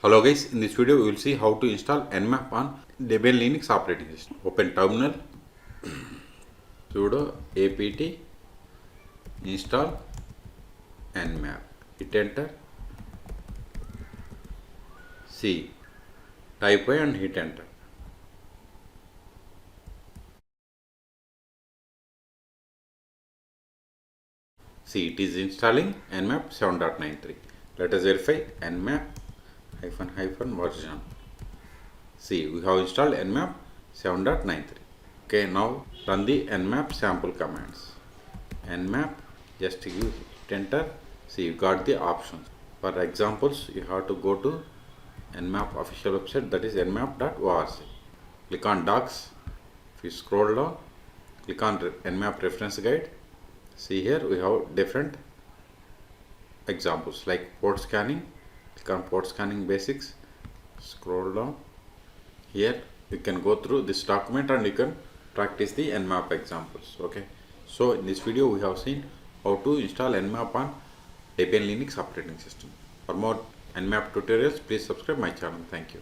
Hello guys, in this video we will see how to install nmap on Debian Linux operating system. Open terminal, sudo apt install nmap, hit enter, see, type I and hit enter. See, it is installing nmap 7.93. Let us verify nmap -version. See, we have installed nmap 7.93. Okay, now run the nmap sample commands. Nmap, just give hit enter. See, you got the options. For examples, you have to go to nmap official website, that is nmap.org. Click on docs. If you scroll down, click on nmap reference guide. See, here we have different examples like port scanning. Click on port scanning basics. Scroll down. Here you can go through this document and you can practice the nmap examples. Okay, so in this video we have seen how to install nmap on Debian Linux operating system. For more nmap tutorials, please subscribe my channel. Thank you.